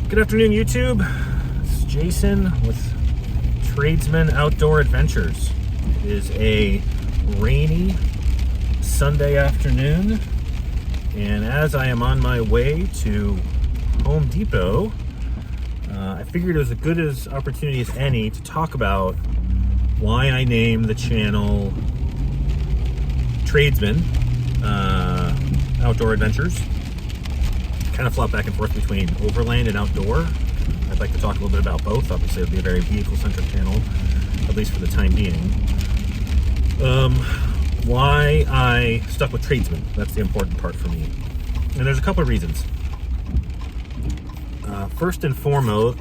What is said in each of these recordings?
Good afternoon, YouTube. This is Jason with Tradesman Outdoor Adventures. It is a rainy Sunday afternoon, and as I am on my way to Home Depot, I figured it was as good as opportunity as any to talk about why I named the channel Tradesman Outdoor Adventures. Kind of flop back and forth between overland and outdoor. I'd like to talk a little bit about both. Obviously, it'll be a very vehicle-centric channel, at least for the time being. Why I stuck with Tradesman, that's the important part for me. And there's a couple of reasons. First and foremost,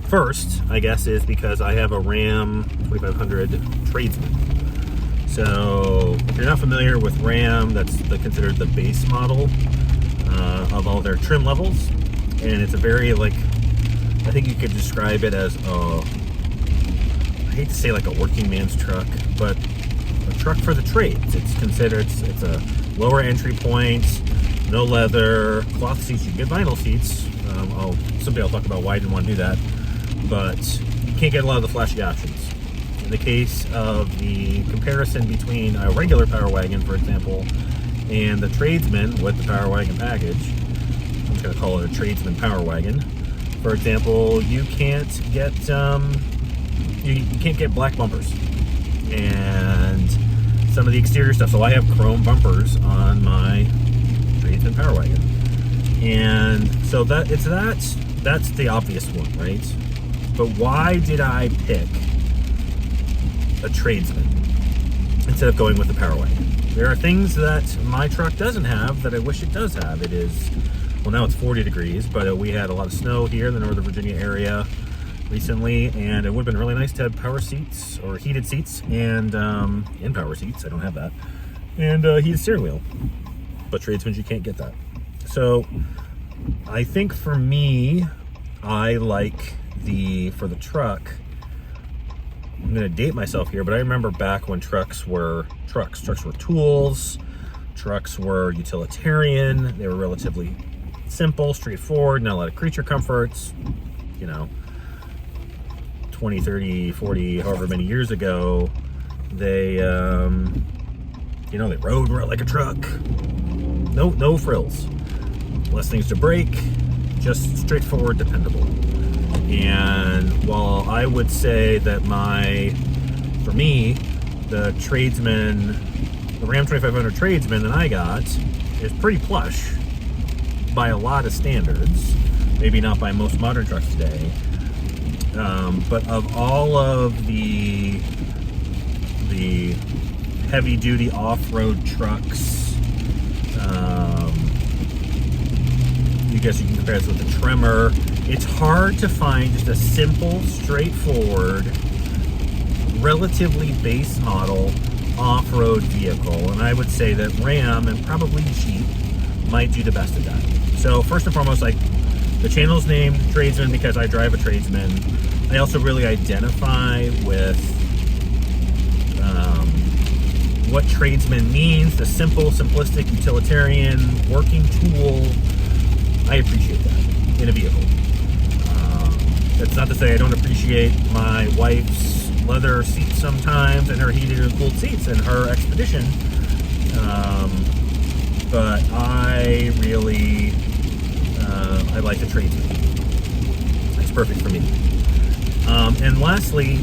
first, I guess, is because I have a Ram 2500 Tradesman. So, if you're not familiar with Ram, that's considered the base model of all their trim levels, and it's a very, I think you could describe it as I hate to say like a working man's truck, but a truck for the trades. It's considered, it's a lower entry point, no leather, cloth seats. You can get vinyl seats. Someday I'll talk about why I didn't want to do that, but you can't get a lot of the flashy options. In the case of the comparison between a regular Power Wagon, for example, and the Tradesman with the Power Wagon package, I'm just going to call it a Tradesman Power Wagon. For example, you can't get you can't get black bumpers and some of the exterior stuff. So I have chrome bumpers on my Tradesman Power Wagon, and so that's the obvious one, right? But why did I pick a Tradesman instead of going with the Power Wagon? There are things that my truck doesn't have that I wish it does have. It is, well, now it's 40 degrees, but we had a lot of snow here in the Northern Virginia area recently, and it would have been really nice to have power seats or heated seats and in power seats. I don't have that. And heated steering wheel. But Tradesman, you can't get that. So I think for me, I like for the truck, I'm going to date myself here, but I remember back when trucks were trucks. Trucks were tools. Trucks were utilitarian. They were relatively simple, straightforward, not a lot of creature comforts. 20, 30, 40, however many years ago, they, they rode like a truck. No frills. Less things to break. Just straightforward, dependable. And while I would say that for me, the Tradesman, the Ram 2500 Tradesman that I got is pretty plush by a lot of standards. Maybe not by most modern trucks today. But of all of the heavy-duty off-road trucks, you guess you can compare this with the Tremor. It's hard to find just a simple, straightforward, relatively base model off-road vehicle, and I would say that Ram and probably Jeep might do the best of that. So first and foremost, the channel's named Tradesman because I drive a Tradesman. I also really identify with what Tradesman means, the simple, simplistic, utilitarian, working tool. I appreciate that in a vehicle. That's not to say I don't appreciate my wife's leather seats sometimes and her heated and cooled seats and her Expedition. But I really, I like the Tradesman. It's perfect for me. And lastly,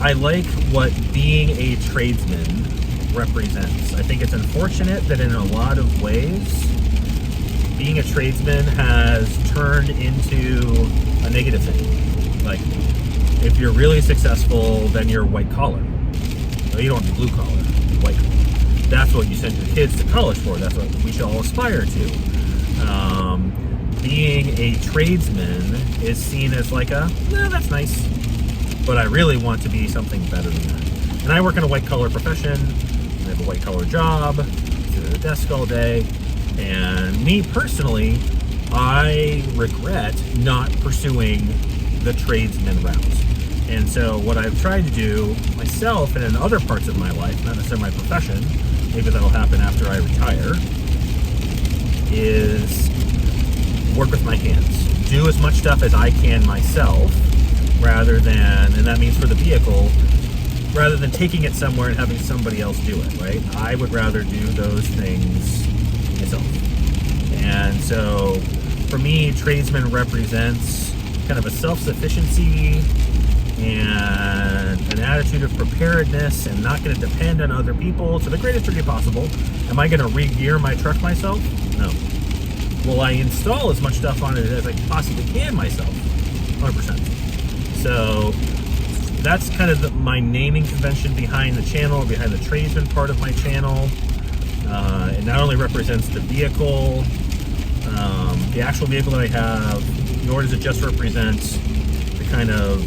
I like what being a tradesman represents. I think it's unfortunate that in a lot of ways, being a tradesman has turned into a negative thing. Like, if you're really successful, then you're white collar. No, you don't have to be blue collar, you're white collar. That's what you send your kids to college for. That's what we should all aspire to. Being a tradesman is seen as that's nice, but I really want to be something better than that. And I work in a white collar profession. I have a white collar job, sit at a desk all day, and me personally, I regret not pursuing the tradesman route. And so what I've tried to do myself and in other parts of my life, not necessarily my profession, maybe that'll happen after I retire, is work with my hands. do as much stuff as I can myself, rather than, and that means for the vehicle, rather than taking it somewhere and having somebody else do it, right? I would rather do those things myself. And so for me, Tradesman represents kind of a self-sufficiency and an attitude of preparedness and not going to depend on other people to the greatest degree possible. Am I going to re-gear my truck myself? No. Will I install as much stuff on it as I possibly can myself? 100%. So that's kind of my naming convention behind the channel, behind the Tradesman part of my channel. It not only represents the vehicle, the actual vehicle that I have, nor does it just represent the kind of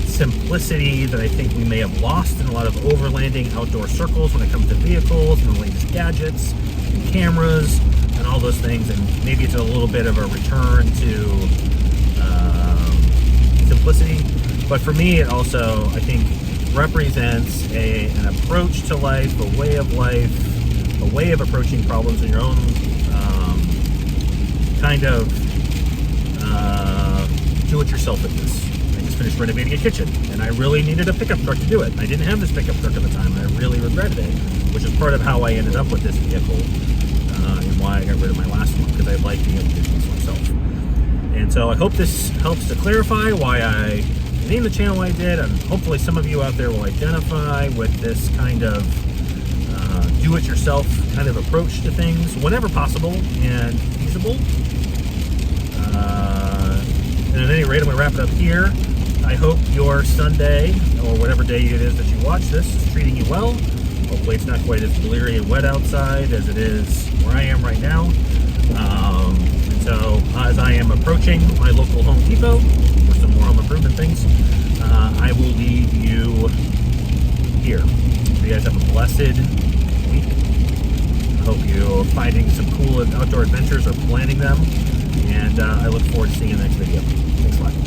simplicity that I think we may have lost in a lot of overlanding outdoor circles when it comes to vehicles and the latest gadgets and cameras and all those things. And maybe it's a little bit of a return to simplicity. But for me, it also, I think, represents an approach to life, a way of life, a way of approaching problems in your own kind of do-it-yourselfness. I just finished renovating a kitchen, and I really needed a pickup truck to do it. I didn't have this pickup truck at the time, and I really regretted it, which is part of how I ended up with this vehicle and why I got rid of my last one, because I like being able to do things myself. And so I hope this helps to clarify why I named the channel I did, and hopefully some of you out there will identify with this kind of do-it-yourself kind of approach to things whenever possible and feasible. And at any rate, I'm going to wrap it up here. I hope your Sunday, or whatever day it is that you watch this, is treating you well. Hopefully it's not quite as bleary and wet outside as it is where I am right now. And so as I am approaching my local Home Depot for some more home improvement things, I will leave you here. So you guys have a blessed week. I hope you're finding some cool outdoor adventures or planning them. And I look forward to seeing you in the next video. Thanks a lot.